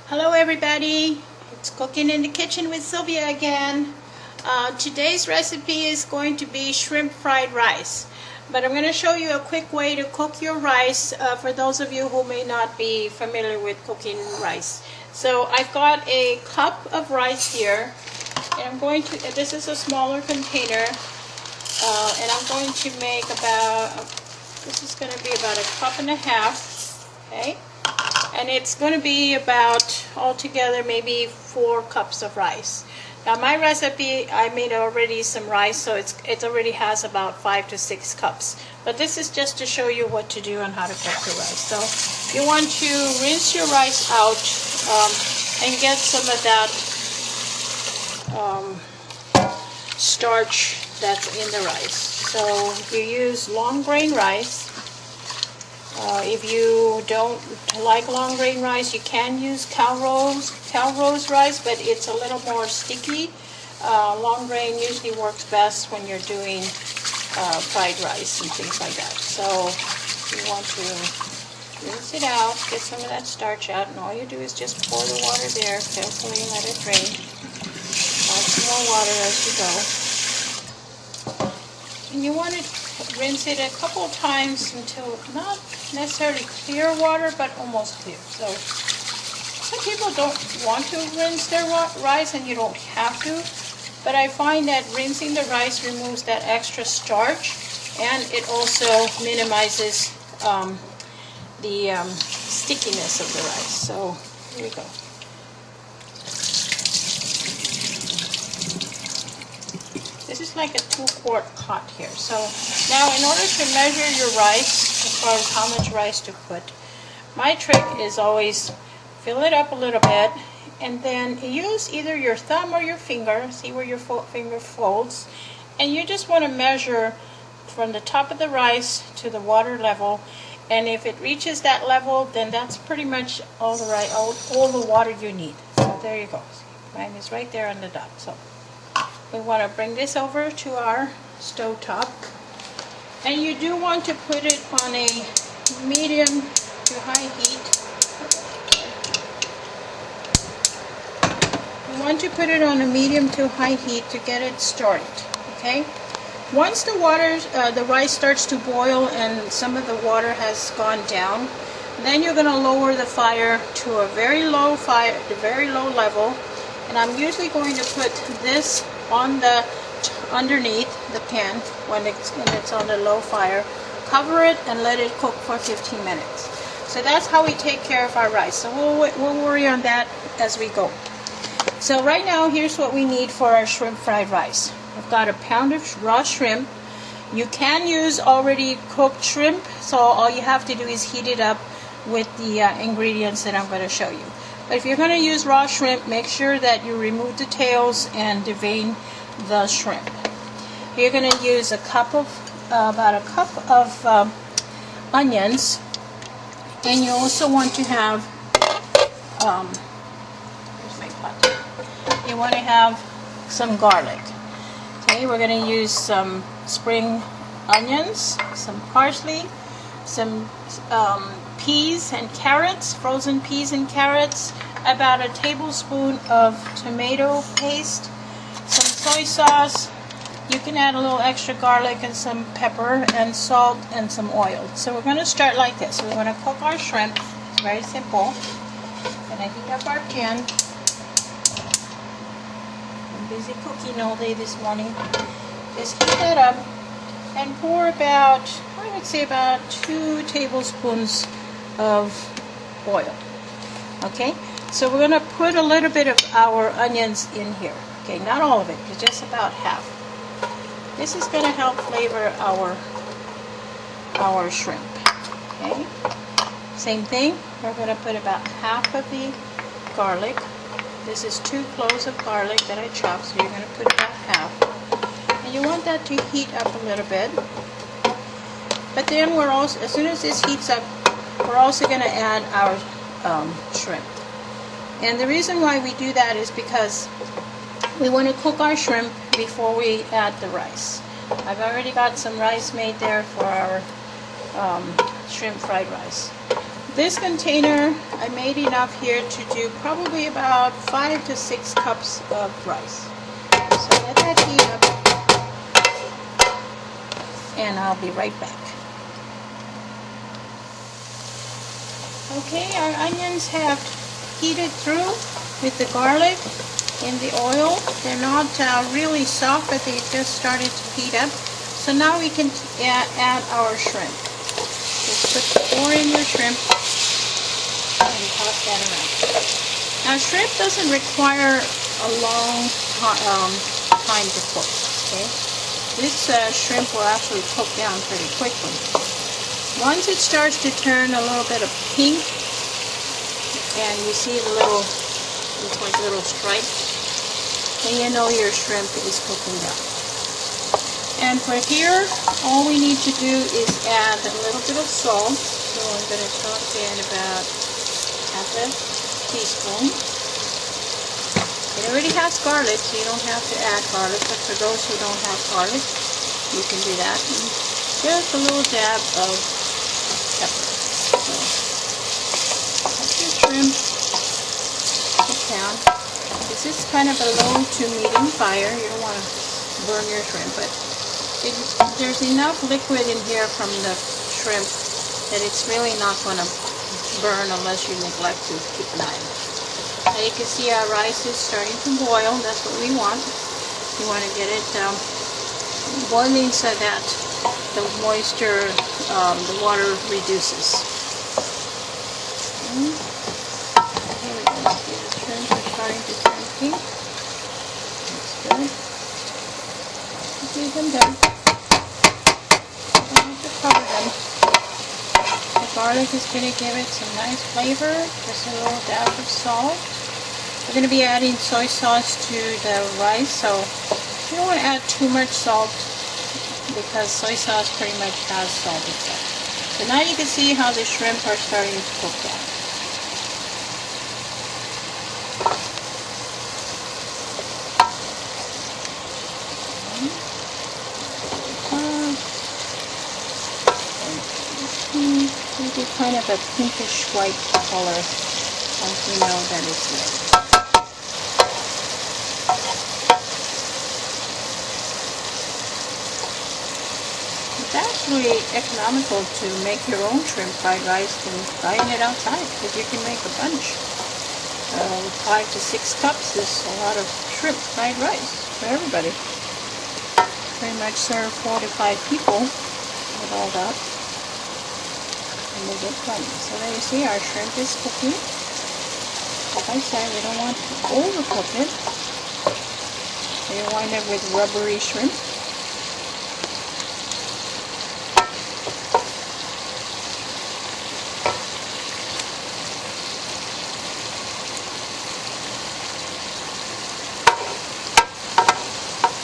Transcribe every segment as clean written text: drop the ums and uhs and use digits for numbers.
Hello everybody, it's Cooking in the Kitchen with Sylvia again. Today's recipe is going to be shrimp fried rice, but I'm going to show you a quick way to cook your rice for those of you who may not be familiar with cooking rice. So I've got a cup of rice here, and I'm going to, this is a smaller container, and I'm going to make about, this is going to be about a cup and a half, okay? And it's going to be about altogether maybe 4 cups of rice. Now my recipe, I made already some rice, so it already has about 5 to 6 cups. But this is just to show you what to do and how to cook the rice. So you want to rinse your rice out and get some of that starch that's in the rice. So you use long grain rice. If you don't like long grain rice, you can use cow rose rice, but it's a little more sticky. Long grain usually works best when you're doing fried rice and things like that. So you want to rinse it out, get some of that starch out, and all you do is just pour the water there carefully and let it drain. Add some more water as you go. And you want to rinse it a couple of times until not necessarily clear water, but almost clear. So some people don't want to rinse their rice, and you don't have to, but I find that rinsing the rice removes that extra starch, and it also minimizes the stickiness of the rice. So here we go. This is like a 2-quart pot here. So now in order to measure your rice, as far as how much rice to put, my trick is always fill it up a little bit and then use either your thumb or your finger, see where your finger folds, and you just want to measure from the top of the rice to the water level, and if it reaches that level, then that's pretty much all the water you need. So there you go. Mine is right there on the dot. So we want to bring this over to our stove top, and you do want to put it on a medium to high heat. You want to put it on a medium to high heat to get it started, okay? Once the rice starts to boil and some of the water has gone down, then you're going to lower the fire to a very low level, and I'm usually going to put this on the underneath the pan when it's on the low fire. Cover it and let it cook for 15 minutes. So that's how we take care of our rice. So we'll worry on that as we go. So right now, here's what we need for our shrimp fried rice. I've got a pound of raw shrimp. You can use already cooked shrimp, so all you have to do is heat it up with the ingredients that I'm going to show you. But if you're going to use raw shrimp, make sure that you remove the tails and devein the shrimp. You're going to use about a cup of onions, and you also want to have here's my pot. You want to have some garlic. Okay, we're going to use some spring onions, some parsley, some peas and carrots, frozen peas and carrots, about a tablespoon of tomato paste, some soy sauce. You can add a little extra garlic and some pepper and salt and some oil. So we're going to start like this. We're going to cook our shrimp. It's very simple. We're going to heat up our pan. I'm busy cooking all day this morning. Just heat that up and pour about, I would say about 2 tablespoons of oil. Okay, so we're going to put a little bit of our onions in here. Okay, not all of it, but just about half. This is going to help flavor our shrimp. Okay, same thing. We're going to put about half of the garlic. This is 2 cloves of garlic that I chopped, so you're going to put about half. And you want that to heat up a little bit. But then we're also, as soon as this heats up, we're also going to add our shrimp. And the reason why we do that is because we want to cook our shrimp before we add the rice. I've already got some rice made there for our shrimp fried rice. This container, I made enough here to do probably about 5 to 6 cups of rice. So let that heat up, and I'll be right back. Okay, our onions have heated through with the garlic in the oil. They're not really soft, but they just started to heat up. So now we can add our shrimp. Just pour in your shrimp and toss that around. Now shrimp doesn't require a long time to cook. Okay, this shrimp will actually cook down pretty quickly. Once it starts to turn a little bit of pink, and you see the little, looks like little stripes, then you know your shrimp is cooking down. And for here, all we need to do is add a little bit of salt. So I'm going to toss in about half a teaspoon. It already has garlic, so you don't have to add garlic. But for those who don't have garlic, you can do that. And just a little dab of pepper. So let your shrimp cook down. This is kind of a low to medium fire. You don't want to burn your shrimp, but there's enough liquid in here from the shrimp that it's really not going to burn unless you neglect to keep an eye on it. Now you can see our rice is starting to boil. That's what we want. You want to get it boiling so that the moisture, the water reduces. Okay, we can see the shrimp are starting to turn pink. That's good. Leave them done. Don't have to cover them. The garlic is going to give it some nice flavor. Just a little dab of salt. We're going to be adding soy sauce to the rice, so you don't want to add too much salt because soy sauce pretty much has salt itself. So now you can see how the shrimp are starting to cook down. Maybe kind of a pinkish white color once we know that it's ready. It's actually economical to make your own shrimp fried rice than buying it outside, because you can make a bunch. 5 to 6 cups is a lot of shrimp fried rice for everybody. Pretty much serve 4 to 5 people with all that. And they get plenty. So there you see our shrimp is cooking. Like I said, we don't want to overcook it. So you wind up with rubbery shrimp.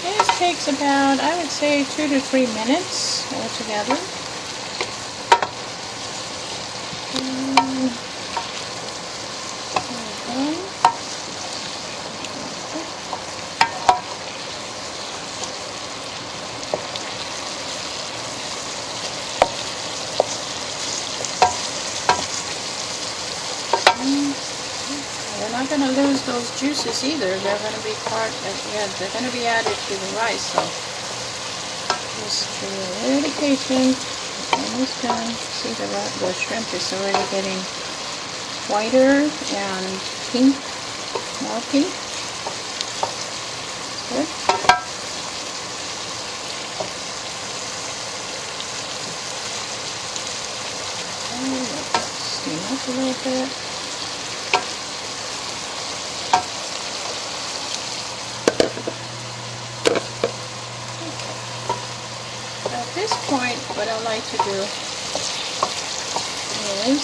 This takes about, I would say, 2 to 3 minutes altogether. We're not going to lose those juices either. They're going to be they're going to be added to the rice. So just be really patient. Almost done. See the shrimp is already getting whiter and pink, more pink. Good. Let's steam up a little bit. At this point, what I like to do is,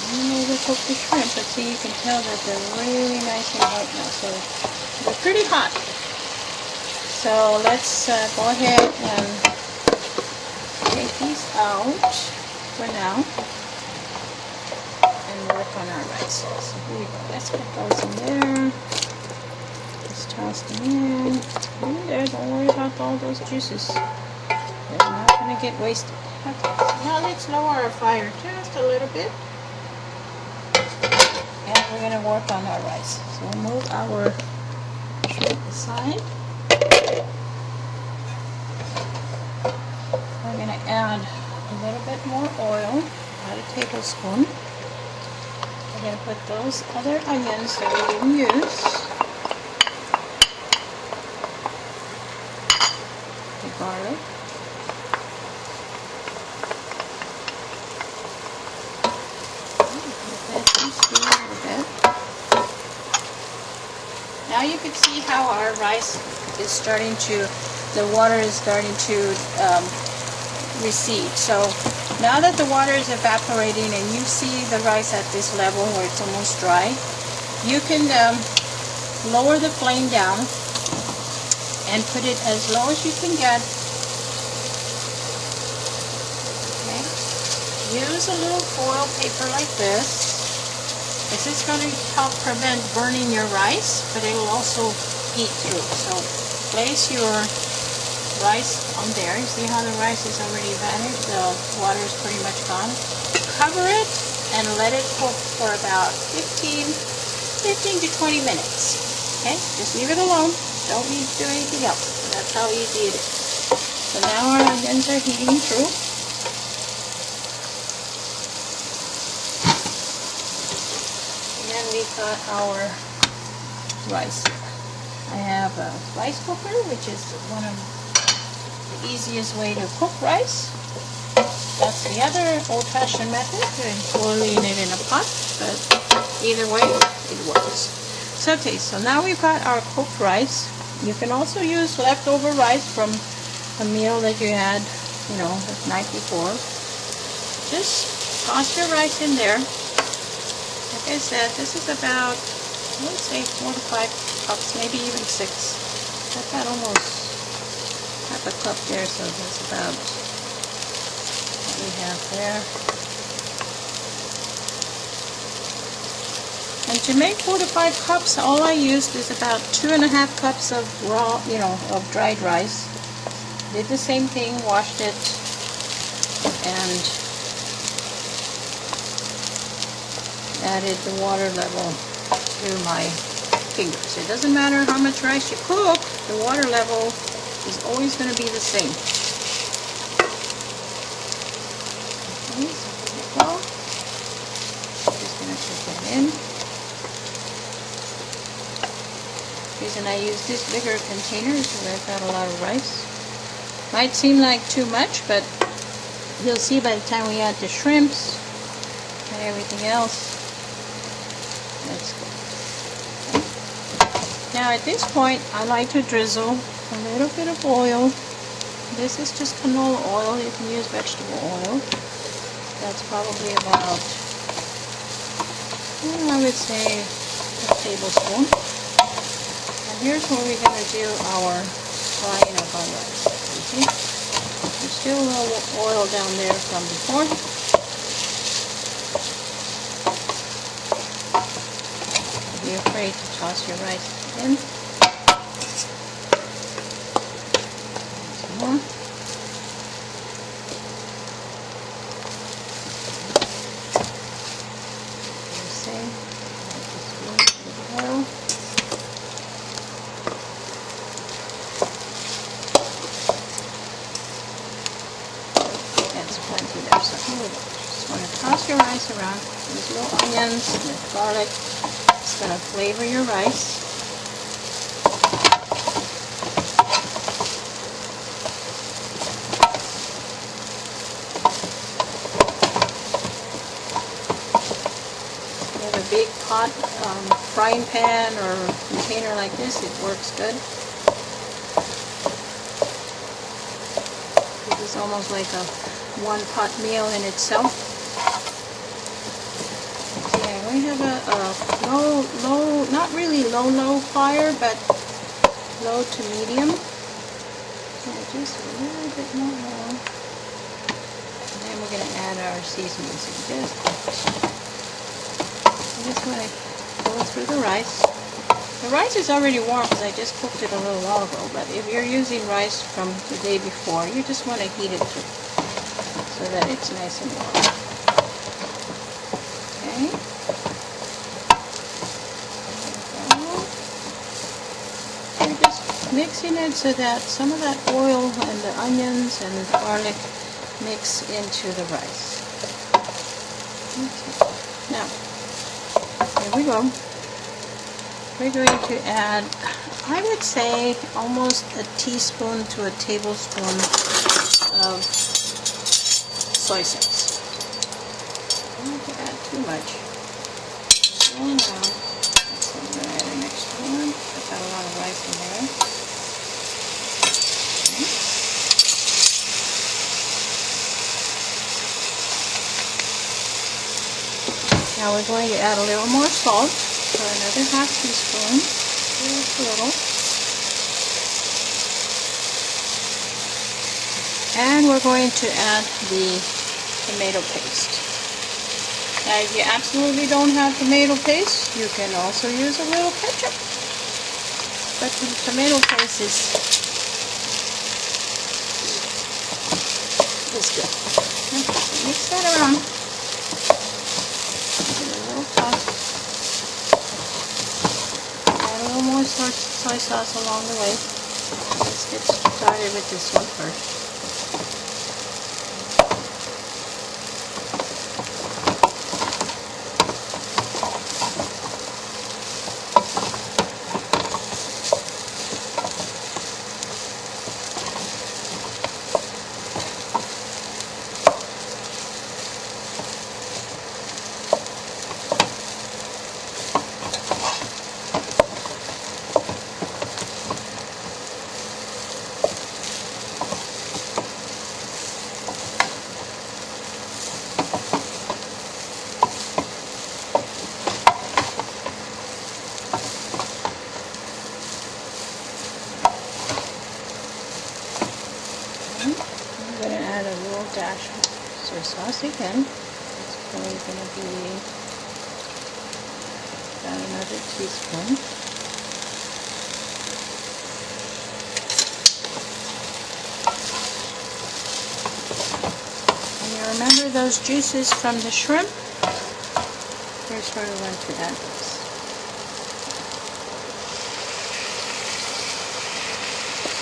I'm going to overcook the shrimp, but see, you can tell that they're really nice and white now, so they're pretty hot. So let's go ahead and take these out for now and work on our rice. So here we go. Let's put those in there. Just toss them in there. Don't worry about all those juices. They're not going to get wasted. Okay, so now let's lower our fire just a little bit. And we're going to work on our rice. So we'll move our shrimp aside. We're going to add a little bit more oil, about a tablespoon. We're going to put those other onions that we didn't use. The garlic. Now you can see how our rice is starting to, the water is starting to recede. So now that the water is evaporating and you see the rice at this level where it's almost dry, you can lower the flame down and put it as low as you can get. Okay. Use a little foil paper like this. This is going to help prevent burning your rice, but it will also heat through. So place your rice on there. You see how the rice is already vanished? The water is pretty much gone. Cover it and let it cook for about 15 to 20 minutes. Okay? Just leave it alone. Don't need to do anything else. That's how easy it is. So now our onions are heating through. We've got our rice here. I have a rice cooker, which is one of the easiest way to cook rice. That's the other old-fashioned method, boiling it in a pot, but either way, it works. So, okay, so now we've got our cooked rice. You can also use leftover rice from a meal that you had, you know, the night before. Just toss your rice in there. Like I said, this is about, I would say 4 to 5 cups, maybe even 6. I've got almost half a cup there, so that's about what we have there. And to make 4 to 5 cups, all I used is about 2.5 cups of raw, you know, of dried rice. Did the same thing, washed it, and added the water level to my fingers. It doesn't matter how much rice you cook, the water level is always going to be the same. Okay, so there we go. I'm just going to put that in. The reason I use this bigger container is because I've got a lot of rice. Might seem like too much, but you'll see by the time we add the shrimps and everything else. That's good. Now at this point, I like to drizzle a little bit of oil. This is just canola oil. You can use vegetable oil. That's probably about, I would say, a tablespoon. And here's where we're going to do our frying of our rice. You see? There's still a little oil down there from before. Be afraid to toss your rice in. Some more. Same. Just a little bit of oil. That's plenty there. So here we go. Just want to toss your rice around. These little onions and the garlic. It's going to flavor your rice. If you have a big pot, frying pan or container like this, it works good. This is almost like a one-pot meal in itself. We have a low, not really low fire, but low to medium. So just a little bit more oil. And then we're going to add our seasonings. So just want to go through the rice. The rice is already warm because I just cooked it a little while ago, but if you're using rice from the day before, you just want to heat it through. so that it's nice and warm. Okay. There we go. You're just mixing it so that some of that oil and the onions and the garlic mix into the rice. Okay. Now, here we go. We're going to add, I would say, almost a teaspoon to a tablespoon of soy sauce. I don't want to add too much. Oh, now, so I'm going to add an extra one. I've got a lot of rice in there. Okay. Now we're going to add a little more salt, so another half teaspoon, just a little. And we're going to add the tomato paste. Now if you absolutely don't have tomato paste, you can also use a little ketchup. But the tomato paste is good. Okay, so mix that around. Give it a little toss. Add a little more soy sauce along the way. Let's get started with this one first. Dash of soy sauce again. It's probably going to be about another teaspoon. And you remember those juices from the shrimp? Here's where we want to add those.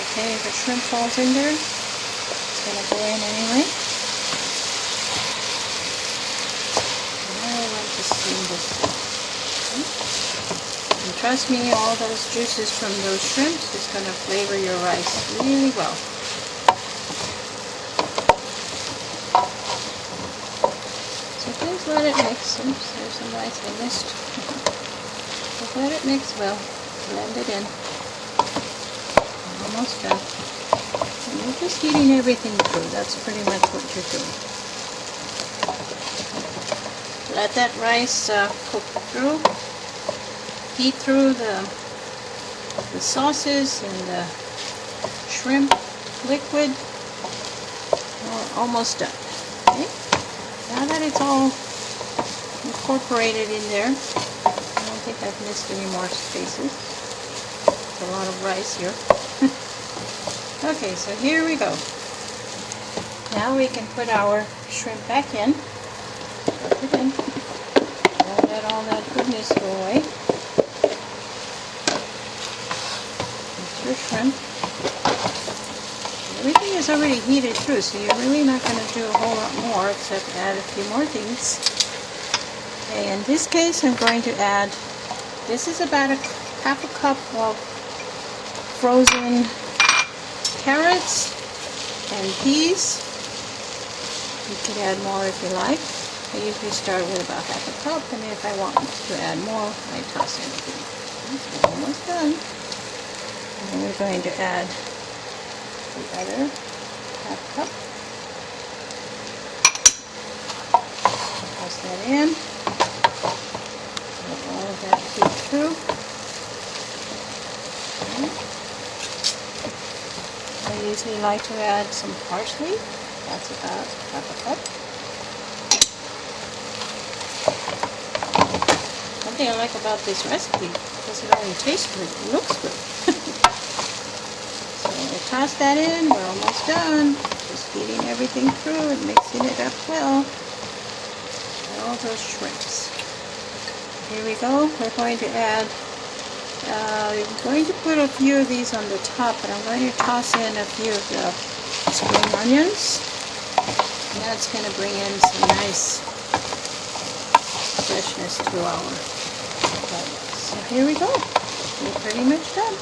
Okay, if the shrimp falls in there, it's going to go in anyway. Now I want to steam this. Okay. And trust me, all those juices from those shrimps is going to flavor your rice really well. So please let it mix. Oops, there's some rice I missed. Just let it mix well. Blend it in. Almost done. And you're just heating everything through. That's pretty much what you're doing. Let that rice cook through. Heat through the sauces and the shrimp liquid. We're almost done. Okay? Now that it's all incorporated in there, I don't think I've missed any more spaces. There's a lot of rice here. Okay, so here we go. Now we can put our shrimp back in. Put it in. Don't let all that goodness go away. That's your shrimp. Everything is already heated through, so you're really not going to do a whole lot more except add a few more things. Okay, in this case I'm going to add, this is about half a cup of frozen carrots and peas. You could add more if you like. I usually start with about half a cup, and if I want to add more, I toss in a few. It's almost done. And then we're going to add the other half cup. Toss that in. Let all of that heat through. Okay. I usually like to add some parsley. That's about half a cup. One thing I like about this recipe is it only tastes good, it looks good. So we'll toss that in, we're almost done. Just Getting everything through and mixing it up well. All those shrimps. Here we go. We're going to add, I'm going to put a few of these on the top, but I'm going to toss in a few of the spring onions. And that's going to bring in some nice freshness to our rice. So here we go. We're pretty much done.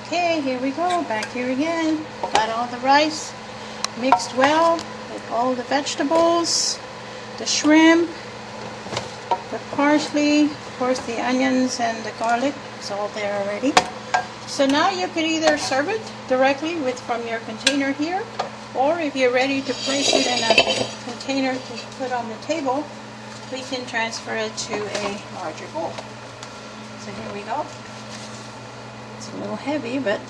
Okay, here we go. Back here again. Got all the rice mixed well with all the vegetables, the shrimp, the parsley, of course the onions and the garlic. It's all there already. So now you can either serve it directly from your container here, or if you're ready to place it in a container to put on the table, we can transfer it to a larger bowl. So here we go. It's a little heavy, but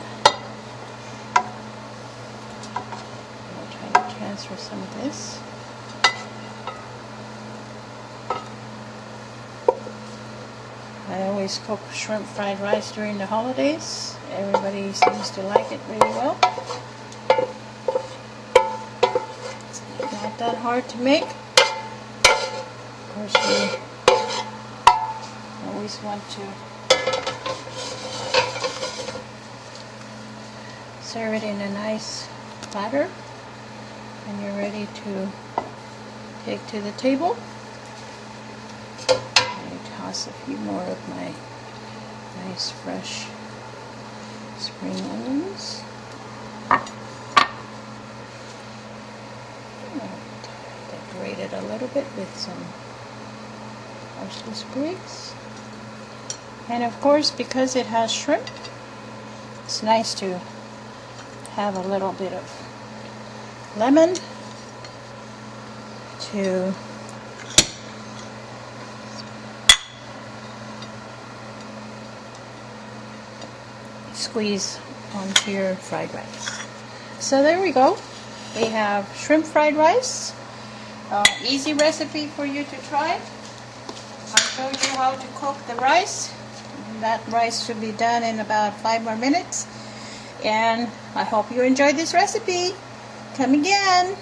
I'll try to transfer some of this. I always cook shrimp fried rice during the holidays. Everybody seems to like it really well. It's not that hard to make. Of course, we always want to serve it in a nice platter when you're ready to take to the table. Toss a few more of my nice fresh spring onions. Decorate it a little bit with some parsley sprigs. And of course, because it has shrimp, it's nice to have a little bit of lemon to squeeze onto your fried rice. So there we go. We have shrimp fried rice. Easy recipe for you to try. I showed you how to cook the rice. That rice should be done in about 5 more minutes. And I hope you enjoyed this recipe. Come again.